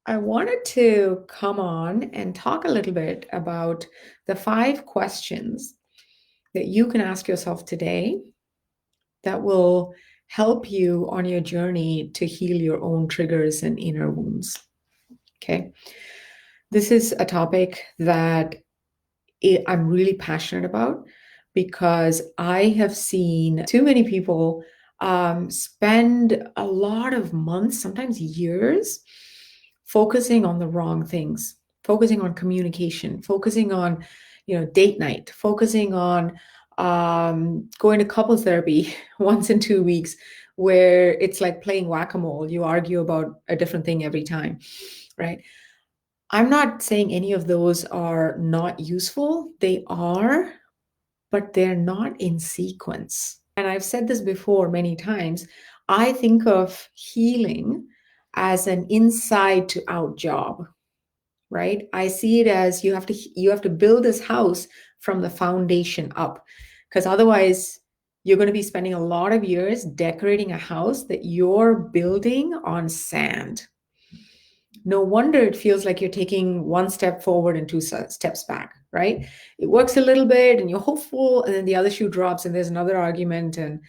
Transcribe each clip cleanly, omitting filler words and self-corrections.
I wanted to come on and talk a little bit about the 5 questions that you can ask yourself today that will help you on your journey to heal your own triggers and inner wounds. Okay. This is a topic that I'm really passionate about because I have seen too many people spend a lot of months, sometimes years, focusing on the wrong things, focusing on communication, focusing on, date night, focusing on going to couples therapy once in 2 weeks, where it's like playing whack-a-mole. You argue about a different thing every time, right? I'm not saying any of those are not useful. They are, but they're not in sequence. And I've said this before many times. I think of healing as an inside to out job, right? I see it as you have to build this house from the foundation up, because otherwise you're going to be spending a lot of years decorating a house that you're building on sand. No wonder it feels like you're taking one step forward and two steps back, right? It works a little bit and you're hopeful, and then the other shoe drops and there's another argument, and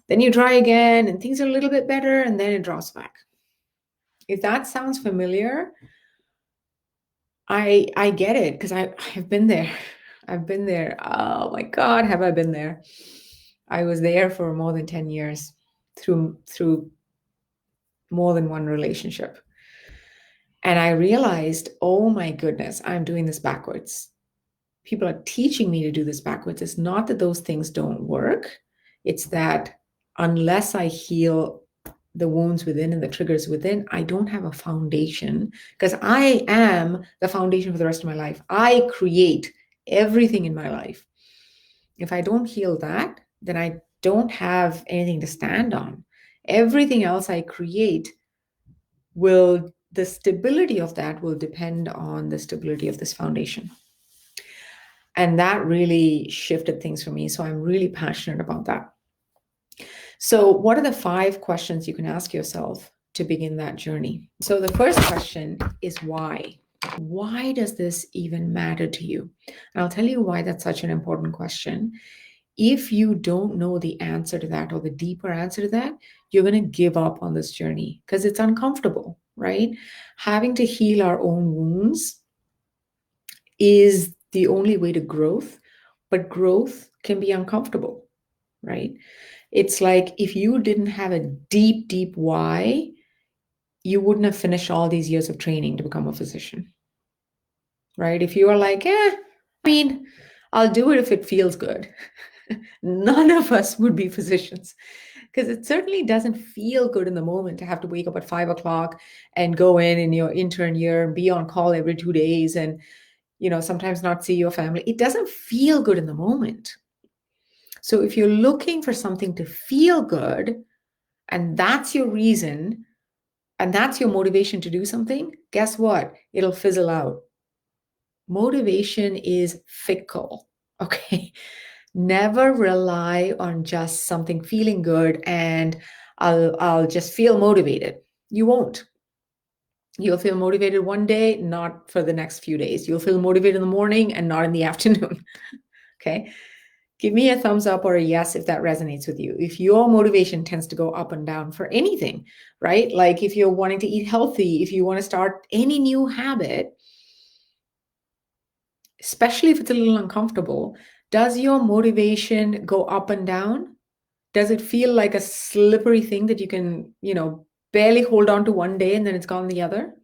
then you try again and things are a little bit better and then it drops back. If that sounds familiar, I get it because I've been there. I've been there. Oh my God, have I been there? I was there for more than 10 years through more than one relationship. And I realized, oh my goodness, I'm doing this backwards. People are teaching me to do this backwards. It's not that those things don't work. It's that unless I heal the wounds within and the triggers within, I don't have a foundation, because I am the foundation for the rest of my life. I create everything in my life. If I don't heal that, then I don't have anything to stand on. Everything else I create the stability of that will depend on the stability of this foundation. And that really shifted things for me. So I'm really passionate about that. So, what are the 5 questions you can ask yourself to begin that journey? So, the first question is why? Why does this even matter to you? And I'll tell you why that's such an important question. If you don't know the answer to that or the deeper answer to that, you're going to give up on this journey because it's uncomfortable, right? Having to heal our own wounds is the only way to growth, but growth can be uncomfortable, right? It's like if you didn't have a deep, deep why, you wouldn't have finished all these years of training to become a physician, right? If you are like, I'll do it if it feels good. None of us would be physicians, because it certainly doesn't feel good in the moment to have to wake up at 5 o'clock and go in your intern year and be on call every 2 days and, sometimes not see your family. It doesn't feel good in the moment. So if you're looking for something to feel good, and that's your reason, and that's your motivation to do something, guess what? It'll fizzle out. Motivation is fickle, okay? Never rely on just something feeling good and I'll just feel motivated. You won't. You'll feel motivated one day, not for the next few days. You'll feel motivated in the morning and not in the afternoon. Okay. Give me a thumbs up or a yes if that resonates with you. If your motivation tends to go up and down for anything, right? Like if you're wanting to eat healthy, if you want to start any new habit, especially if it's a little uncomfortable, does your motivation go up and down? Does it feel like a slippery thing that you can, barely hold on to one day and then it's gone the other?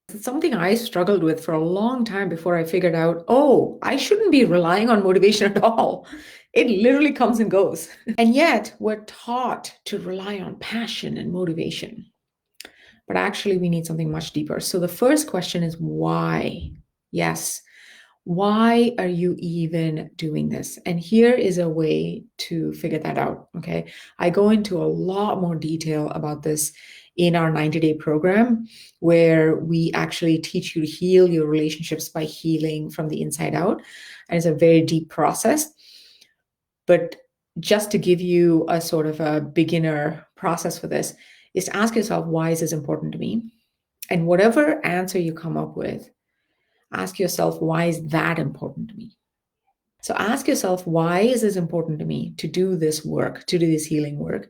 It's something I struggled with for a long time before I figured out, oh, I shouldn't be relying on motivation at all. It literally comes and goes. And yet we're taught to rely on passion and motivation. But actually, we need something much deeper. So the first question is why? Yes. Why are you even doing this? And here is a way to figure that out. Okay. I go into a lot more detail about this in our 90-day program, where we actually teach you to heal your relationships by healing from the inside out. And it's a very deep process. But just to give you a sort of a beginner process for this is to ask yourself, why is this important to me? And whatever answer you come up with, ask yourself, why is that important to me? So ask yourself, why is this important to me to do this work, to do this healing work?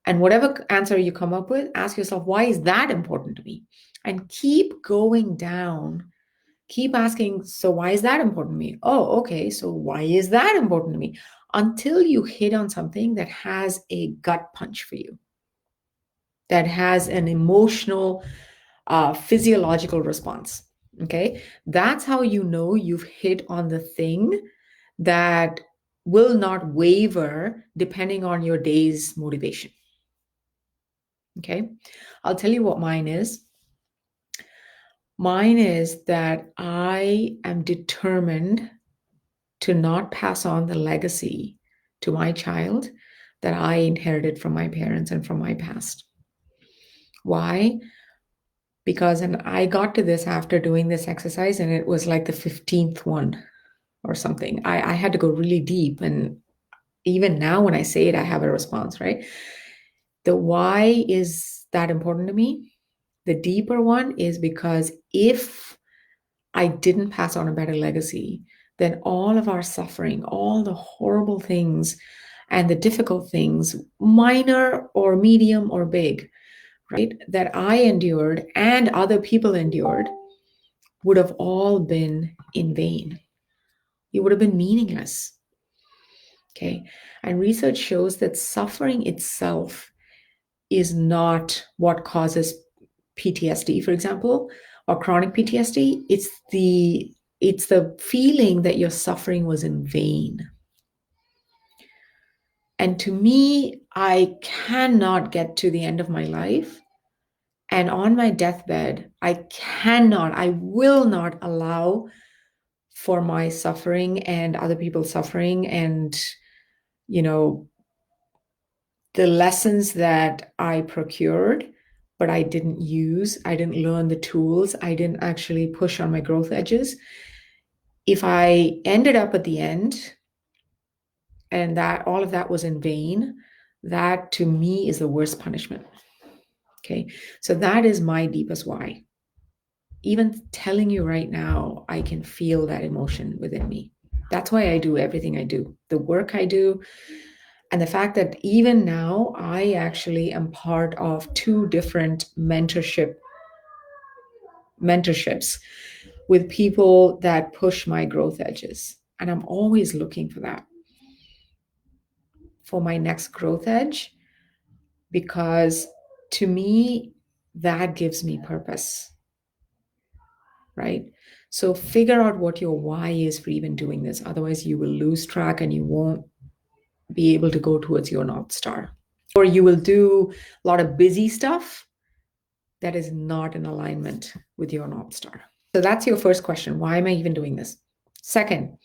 And whatever answer you come up with, ask yourself, why is that important to me? And keep going down. Keep asking, so why is that important to me? Oh, okay. So why is that important to me? Until you hit on something that has a gut punch for you, that has an emotional, physiological response. Okay. That's how you know you've hit on the thing that will not waver depending on your day's motivation. Okay. I'll tell you what mine is. Mine is that I am determined to not pass on the legacy to my child that I inherited from my parents and from my past. Why? Because, and I got to this after doing this exercise, and it was like the 15th one or something. I had to go really deep. And even now, when I say it, I have a response, right? The why is that important to me? The deeper one is because if I didn't pass on a better legacy, then all of our suffering, all the horrible things and the difficult things, minor or medium or big, right, that I endured and other people endured would have all been in vain. It would have been meaningless. Okay. And research shows that suffering itself is not what causes PTSD, for example, or chronic PTSD. It's the feeling that your suffering was in vain. And to me, I cannot get to the end of my life. And on my deathbed, I will not allow for my suffering and other people's suffering and, you know, the lessons that I procured, but I didn't use, I didn't learn the tools, I didn't actually push on my growth edges. If I ended up at the end and that all of that was in vain, that to me is the worst punishment. Okay. So that is my deepest why. Even telling you right now, I can feel that emotion within me. That's why I do everything I do, the work I do. And the fact that even now, I actually am part of 2 different mentorships with people that push my growth edges. And I'm always looking for that, for my next growth edge, because to me, that gives me purpose, right? So figure out what your why is for even doing this. Otherwise, you will lose track and you won't be able to go towards your North Star. Or you will do a lot of busy stuff that is not in alignment with your North Star. So that's your first question. Why am I even doing this? Second,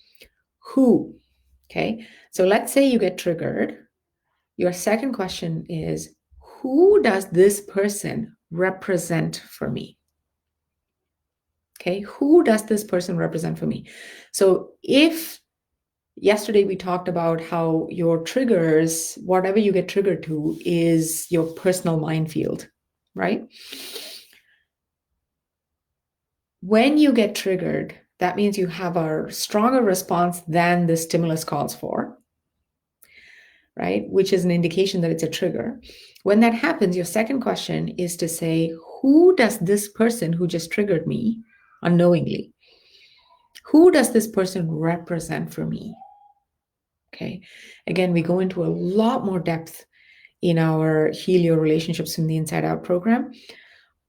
who? Okay. So let's say you get triggered. Your second question is, who does this person represent for me? Okay. Who does this person represent for me? So if yesterday we talked about how your triggers, whatever you get triggered to, is your personal minefield, right? When you get triggered, that means you have a stronger response than the stimulus calls for, right? Which is an indication that it's a trigger. When that happens, your second question is to say, who does this person who just triggered me unknowingly, who does this person represent for me? Okay. Again, we go into a lot more depth in our Heal Your Relationships from the Inside Out program,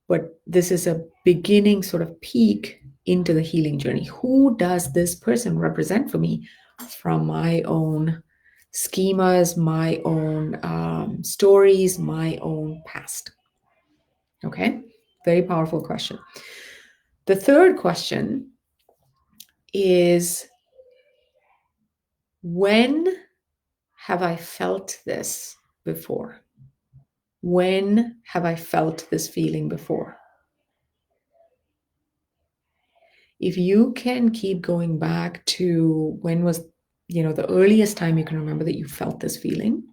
but this is a beginning sort of peek into the healing journey. Who does this person represent for me from my own schemas, my own stories, my own past? Okay, very powerful question. The third question is, when have I felt this before? When have I felt this feeling before? If you can keep going back to when was, the earliest time you can remember that you felt this feeling,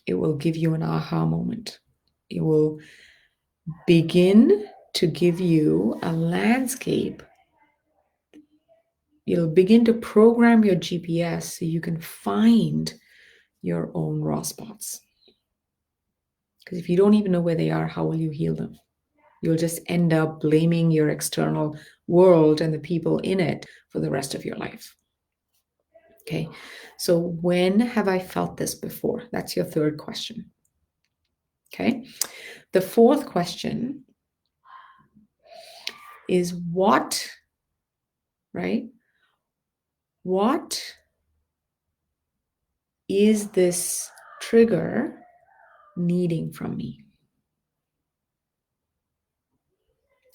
it will give you an aha moment. It will begin to give you a landscape. It'll begin to program your GPS so you can find your own raw spots. Because if you don't even know where they are, how will you heal them? You'll just end up blaming your external world and the people in it for the rest of your life. Okay, so when have I felt this before? That's your third question. Okay, the fourth question is what, right? What is this trigger needing from me?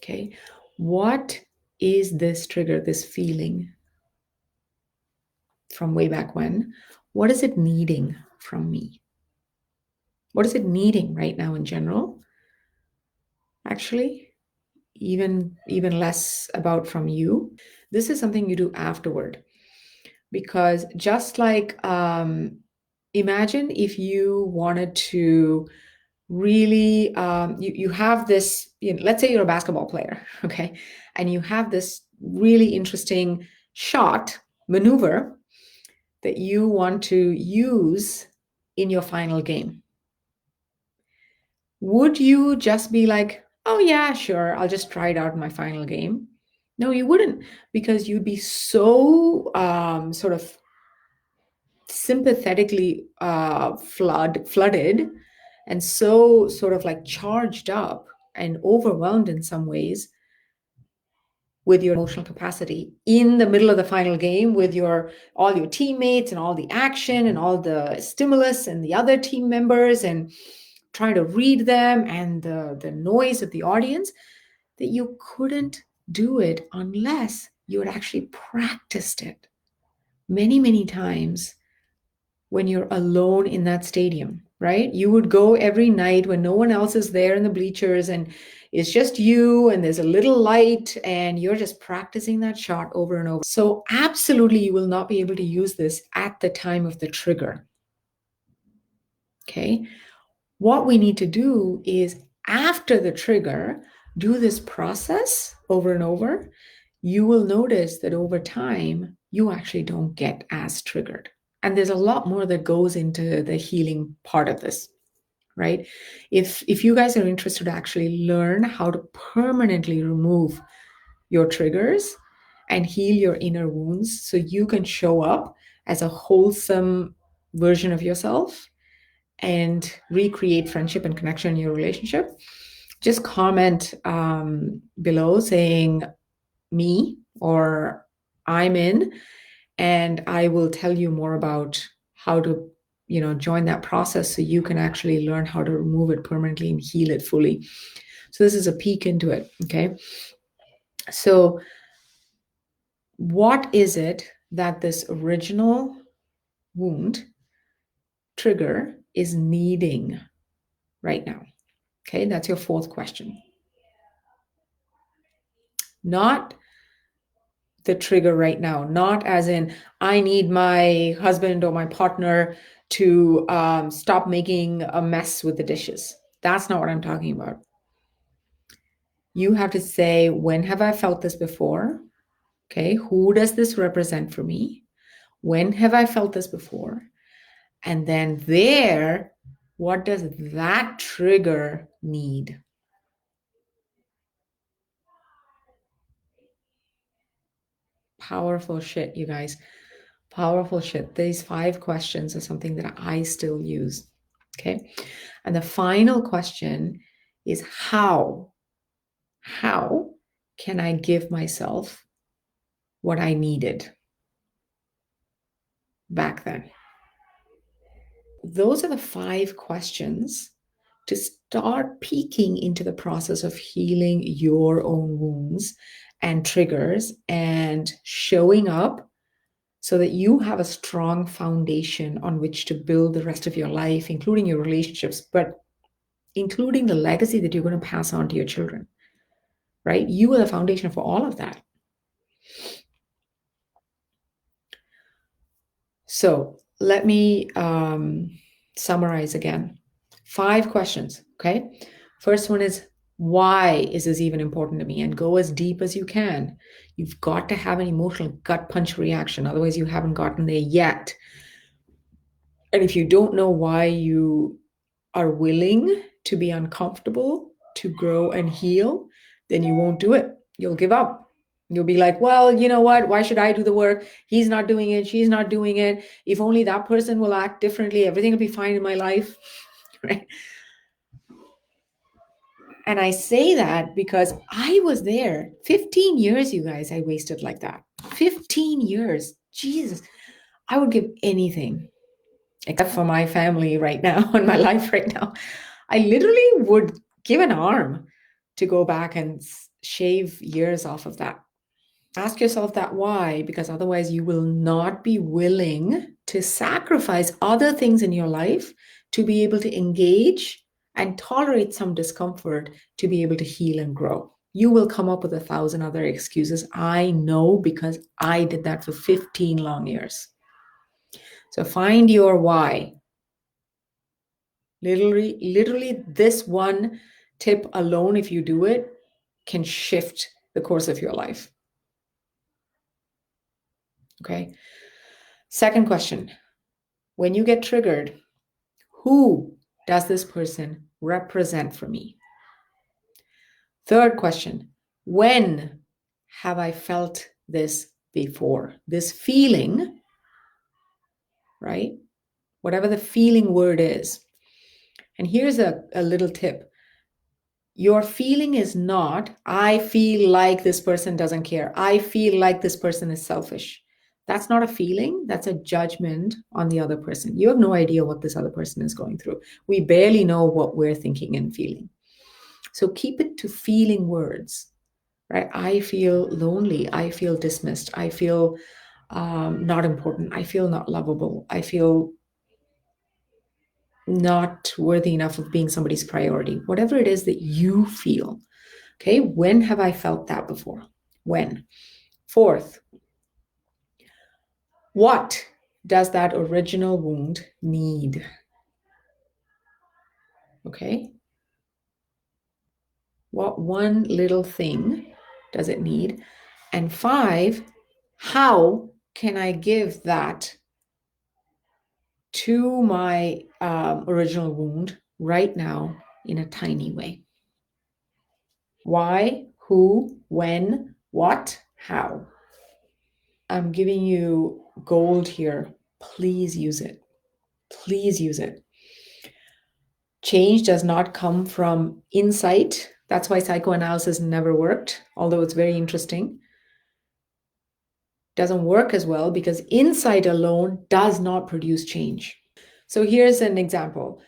Okay, what is this trigger, this feeling from way back when? What is it needing from me? What is it needing right now in general? Actually, even less about from you. This is something you do afterward, because just like imagine if you wanted to really you have this, let's say you're a basketball player, okay, and you have this really interesting shot maneuver that you want to use in your final game. Would you just be like, oh yeah, sure, I'll just try it out in my final game? No, you wouldn't, because you'd be so sort of sympathetically flooded and so sort of like charged up and overwhelmed in some ways with your emotional capacity in the middle of the final game, with your all your teammates and all the action and all the stimulus and the other team members and trying to read them and the noise of the audience, that you couldn't do it unless you had actually practiced it many, many times when you're alone in that stadium, right? You would go every night when no one else is there in the bleachers and it's just you and there's a little light and you're just practicing that shot over and over. So absolutely you will not be able to use this at the time of the trigger. Okay? What we need to do is after the trigger, do this process over and over. You will notice that over time, you actually don't get as triggered. And there's a lot more that goes into the healing part of this, right? If you guys are interested to actually learn how to permanently remove your triggers and heal your inner wounds so you can show up as a wholesome version of yourself and recreate friendship and connection in your relationship, just comment below saying me or I'm in, and I will tell you more about how to, join that process so you can actually learn how to remove it permanently and heal it fully. So this is a peek into it. Okay. So what is it that this original wound trigger is needing right now? Okay. That's your fourth question. Not the trigger right now, not as in I need my husband or my partner to stop making a mess with the dishes. That's not what I'm talking about. You have to say, when have I felt this before? Okay, who does this represent for me? When have I felt this before? And then what does that trigger need? Powerful shit, you guys. Powerful shit. These 5 questions are something that I still use. Okay. And the final question is how can I give myself what I needed back then? Those are the 5 questions to start peeking into the process of healing your own wounds and triggers and showing up so that you have a strong foundation on which to build the rest of your life, including your relationships, but including the legacy that you're going to pass on to your children, right? You are the foundation for all of that. So let me summarize again. 5 questions, okay? First one is, Why is this even important to me? And go as deep as you can. You've got to have an emotional gut punch reaction. Otherwise, you haven't gotten there yet. And if you don't know why you are willing to be uncomfortable, to grow and heal, then you won't do it. You'll give up. You'll be like, well, you know what? Why should I do the work? He's not doing it. She's not doing it. If only that person will act differently, everything will be fine in my life. Right? And I say that because I was there 15 years, you guys, I wasted like that. 15 years. Jesus. I would give anything except for my family right now and my life right now. I literally would give an arm to go back and shave years off of that. Ask yourself that why, because otherwise you will not be willing to sacrifice other things in your life to be able to engage and tolerate some discomfort to be able to heal and grow. You will come up with 1,000 other excuses. I know because I did that for 15 long years. So find your why. Literally, this one tip alone, if you do it, can shift the course of your life. Okay. Second question. When you get triggered, who does this person represent for me? Third question. When have I felt this before? This feeling, right? Whatever the feeling word is. And here's a little tip. Your feeling is not, I feel like this person doesn't care. I feel like this person is selfish. That's not a feeling. That's a judgment on the other person. You have no idea what this other person is going through. We barely know what we're thinking and feeling. So keep it to feeling words, right? I feel lonely. I feel dismissed. I feel not important. I feel not lovable. I feel not worthy enough of being somebody's priority. Whatever it is that you feel. Okay, when have I felt that before? When? Fourth, what does that original wound need? Okay, what one little thing does it need? And five, how can I give that to my original wound right now in a tiny way? Why, who, when, what, how? I'm giving you gold here. Please use it. Please use it. Change does not come from insight. That's why psychoanalysis never worked, although it's very interesting. Doesn't work as well because insight alone does not produce change. So here's an example.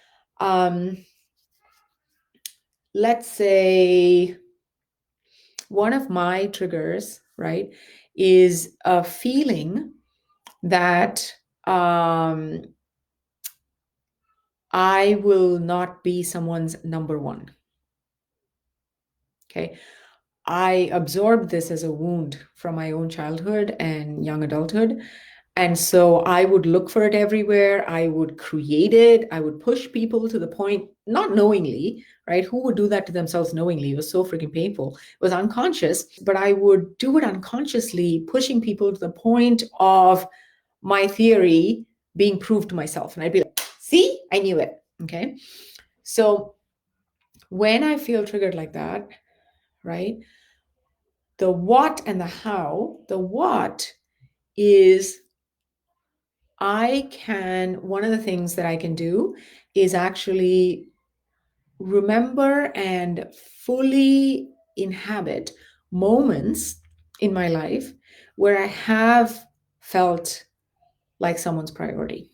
Let's say one of my triggers, right, is a feeling that I will not be someone's number one. Okay. I absorbed this as a wound from my own childhood and young adulthood. And so I would look for it everywhere. I would create it. I would push people to the point, not knowingly, right? Who would do that to themselves knowingly? It was so freaking painful. It was unconscious, but I would do it unconsciously, pushing people to the point of my theory being proved to myself. And I'd be like, see, I knew it. Okay. So when I feel triggered like that, right? The what and the how. The what is one of the things that I can do is actually remember and fully inhabit moments in my life where I have felt like someone's priority.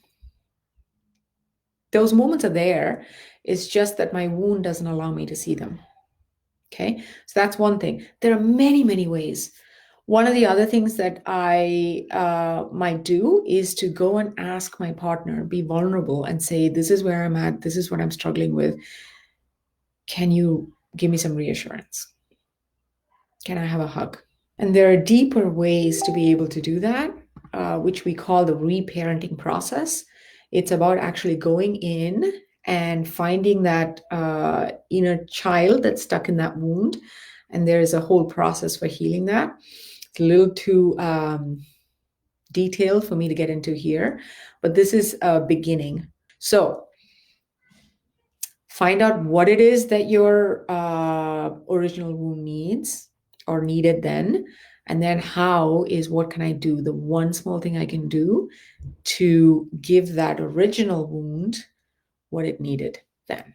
Those moments are there. It's just that my wound doesn't allow me to see them. Okay, so that's one thing. There are many, many ways. One of the other things that I might do is to go and ask my partner, be vulnerable and say, this is where I'm at. This is what I'm struggling with. Can you give me some reassurance? Can I have a hug? And there are deeper ways to be able to do that, which we call the reparenting process. It's about actually going in and finding that inner child that's stuck in that wound. And there is a whole process for healing that. It's a little too detailed for me to get into here, but this is a beginning. So find out what it is that your original wound needs or needed then. And then what can I do? The one small thing I can do to give that original wound what it needed then.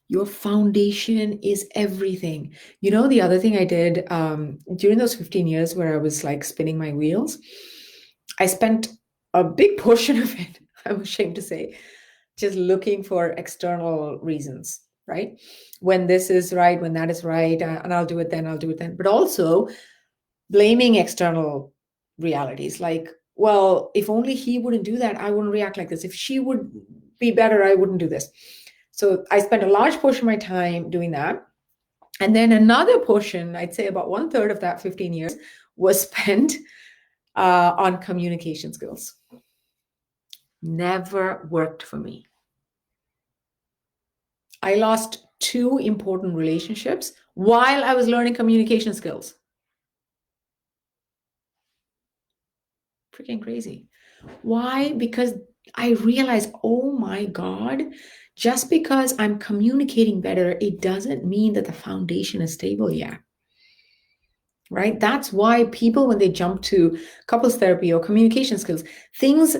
Your foundation is everything. You know, the other thing I did during those 15 years where I was like spinning my wheels, I spent a big portion of it, I'm ashamed to say, just looking for external reasons, right? When this is right, when that is right, and I'll do it then, I'll do it then. But also blaming external realities like, well, if only he wouldn't do that, I wouldn't react like this. If she would be better, I wouldn't do this. So I spent a large portion of my time doing that. And then another portion, I'd say about 1/3 of that 15 years, was spent on communication skills. Never worked for me. I lost 2 important relationships while I was learning communication skills. Freaking crazy. Why? Because I realized, oh my God, just because I'm communicating better, it doesn't mean that the foundation is stable yet. Right? That's why people, when they jump to couples therapy or communication skills, things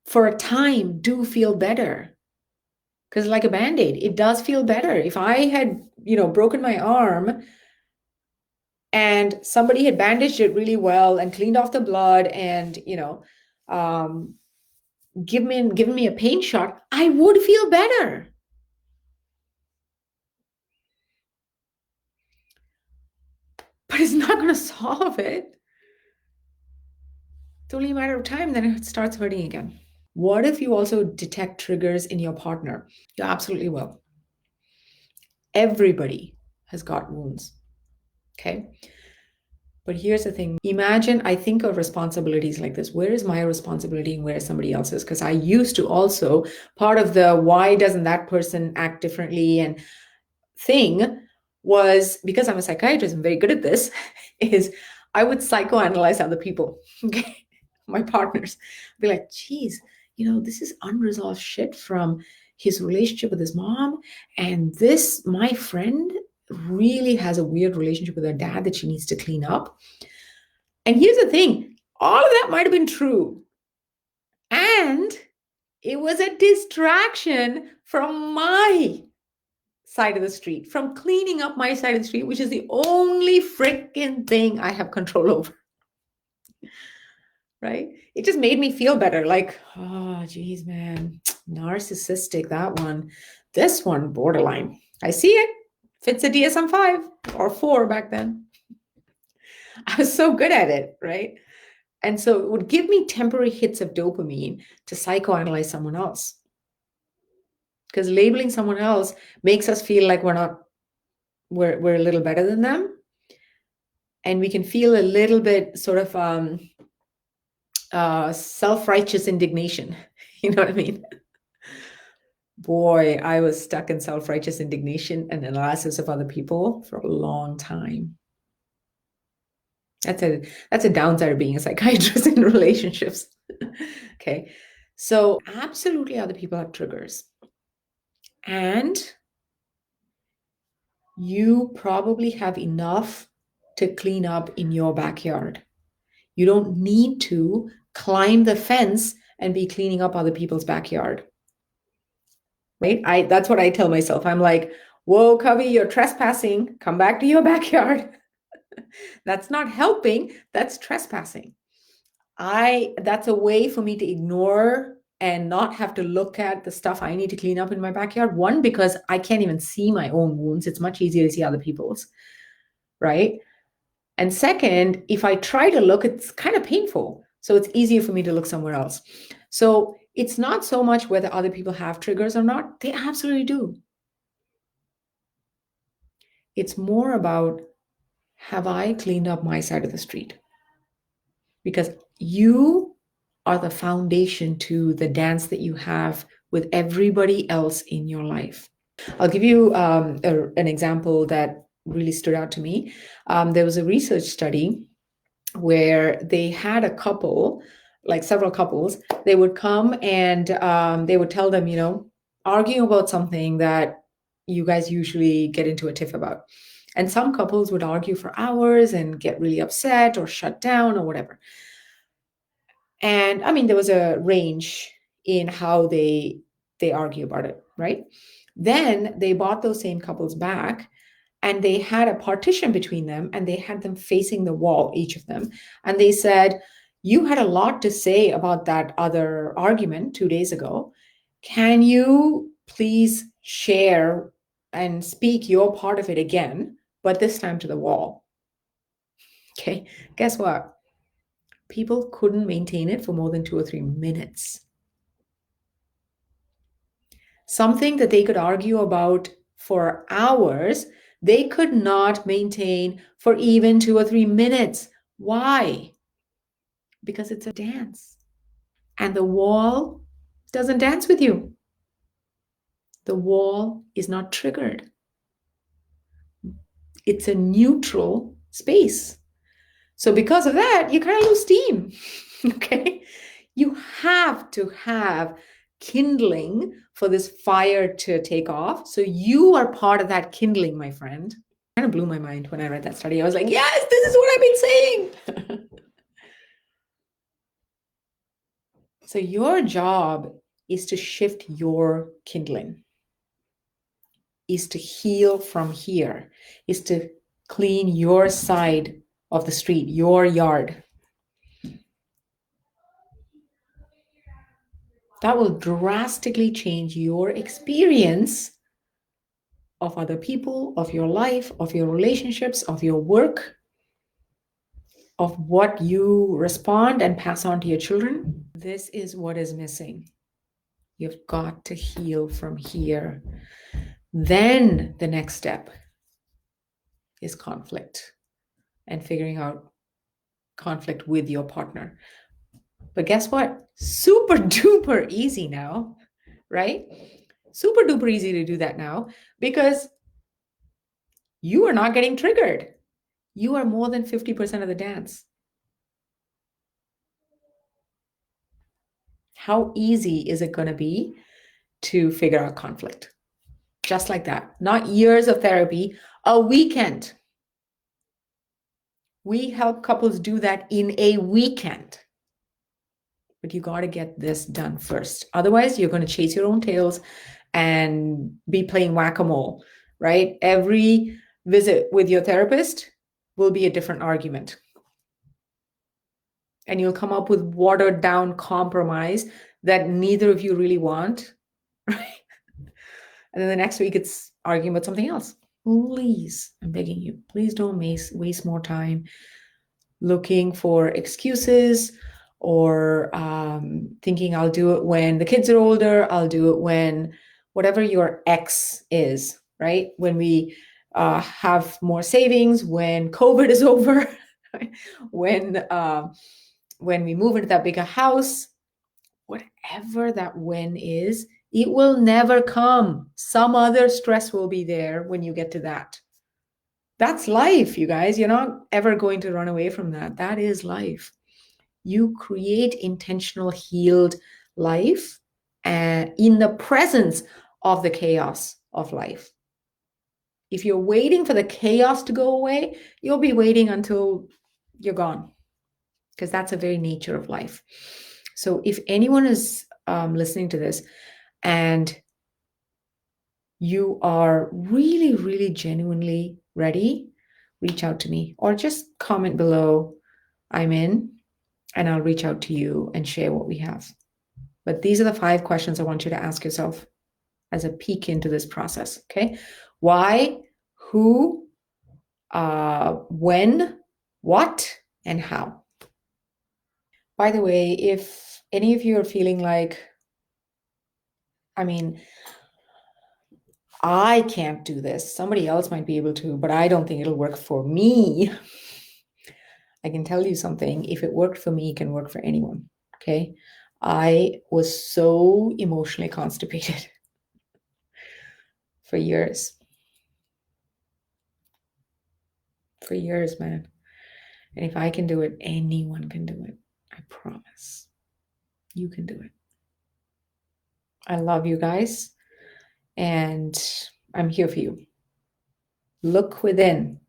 for a time do feel better. Because like a Band-Aid, it does feel better. If I had, broken my arm and somebody had bandaged it really well and cleaned off the blood and, given me a pain shot, I would feel better. But it's not going to solve it. It's only a matter of time, then it starts hurting again. What if you also detect triggers in your partner? You absolutely will. Everybody has got wounds. Okay. But here's the thing. Imagine I think of responsibilities like this. Where is my responsibility and where is somebody else's? Because I used to also, part of the why doesn't that person act differently and thing was, because I'm a psychiatrist, I'm very good at this, is I would psychoanalyze other people, okay? My partners. I'd be like, geez, this is unresolved shit from his relationship with his mom. And this, my friend, really has a weird relationship with her dad that she needs to clean up. And here's the thing, all of that might have been true. And it was a distraction from my side of the street, from cleaning up my side of the street, which is the only freaking thing I have control over. Right? It just made me feel better. Like, oh, geez, man, narcissistic, that one. This one, borderline. I see it. Fits a DSM-5 or 4 back then. I was so good at it, right? And so it would give me temporary hits of dopamine to psychoanalyze someone else. Because labeling someone else makes us feel like we're a little better than them. And we can feel a little bit sort of self-righteous indignation. You know what I mean? Boy, I was stuck in self-righteous indignation and analysis of other people for a long time. That's a downside of being a psychiatrist in relationships. Okay. So absolutely other people have triggers. And you probably have enough to clean up in your backyard. You don't need to climb the fence and be cleaning up other people's backyard. Right? That's what I tell myself. I'm like, whoa, Covey, you're trespassing. Come back to your backyard. That's not helping. That's trespassing. That's a way for me to ignore and not have to look at the stuff I need to clean up in my backyard. One, because I can't even see my own wounds. It's much easier to see other people's, right? And second, if I try to look, it's kind of painful. So it's easier for me to look somewhere else. So it's not so much whether other people have triggers or not. They absolutely do. It's more about, have I cleaned up my side of the street? Because you are the foundation to the dance that you have with everybody else in your life. I'll give you an example that really stood out to me. There was a research study where they had a couple, like several couples, they would come and they would tell them, argue about something that you guys usually get into a tiff about. And some couples would argue for hours and get really upset or shut down or whatever. And I mean, there was a range in how they argue about it, right? Then they bought those same couples back and they had a partition between them and they had them facing the wall, each of them. And they said, you had a lot to say about that other argument 2 days ago. Can you please share and speak your part of it again, but this time to the wall? Okay, guess what? People couldn't maintain it for more than 2 or 3 minutes. Something that they could argue about for hours, they could not maintain for even 2 or 3 minutes. Why? Because it's a dance. And the wall doesn't dance with you. The wall is not triggered. It's a neutral space. So because of that, you kind of lose steam. Okay? You have to have kindling for this fire to take off. So you are part of that kindling, my friend. Kind of blew my mind when I read that study. I was like, yes, this is what I've been saying. So your job is to shift your kindling, is to heal from here, is to clean your side of the street, your yard. That will drastically change your experience of other people, of your life, of your relationships, of your work, of what you respond and pass on to your children. This is what is missing. You've got to heal from here. Then the next step is conflict and figuring out conflict with your partner. But guess what? Super duper easy now, right? Super duper easy to do that now because you are not getting triggered. You are more than 50% of the dance. How easy is it going to be to figure out conflict? Just like that. Not years of therapy, a weekend. We help couples do that in a weekend. But you got to get this done first. Otherwise, you're going to chase your own tails and be playing whack-a-mole, right? Every visit with your therapist will be a different argument. And you'll come up with watered down compromise that neither of you really want, right? And then the next week it's arguing about something else. Please, I'm begging you, please don't waste more time looking for excuses or thinking I'll do it when the kids are older, I'll do it when whatever your X is, right? When we have more savings, when COVID is over, right? When we move into that bigger house, whatever that when is, it will never come. Some other stress will be there when you get to that. That's life, you guys. You're not ever going to run away from that. That is life. You create intentional, healed life in the presence of the chaos of life. If you're waiting for the chaos to go away, you'll be waiting until you're gone, because that's the very nature of life. So if anyone is listening to this and you are really, really genuinely ready, reach out to me or just comment below, I'm in, and I'll reach out to you and share what we have. But these are the 5 questions I want you to ask yourself as a peek into this process, okay? Why, who, when, what, and how. By the way, if any of you are feeling like, I can't do this, somebody else might be able to, but I don't think it'll work for me, I can tell you something. If it worked for me, it can work for anyone, okay? I was so emotionally constipated for years. For years, man. And if I can do it, anyone can do it. I promise. You can do it. I love you guys, and I'm here for you. Look within.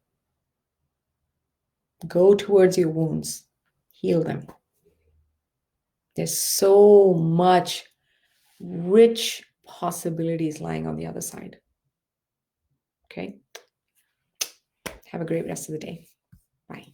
Go towards your wounds. Heal them. There's so much rich possibilities lying on the other side. Okay? Have a great rest of the day. Bye.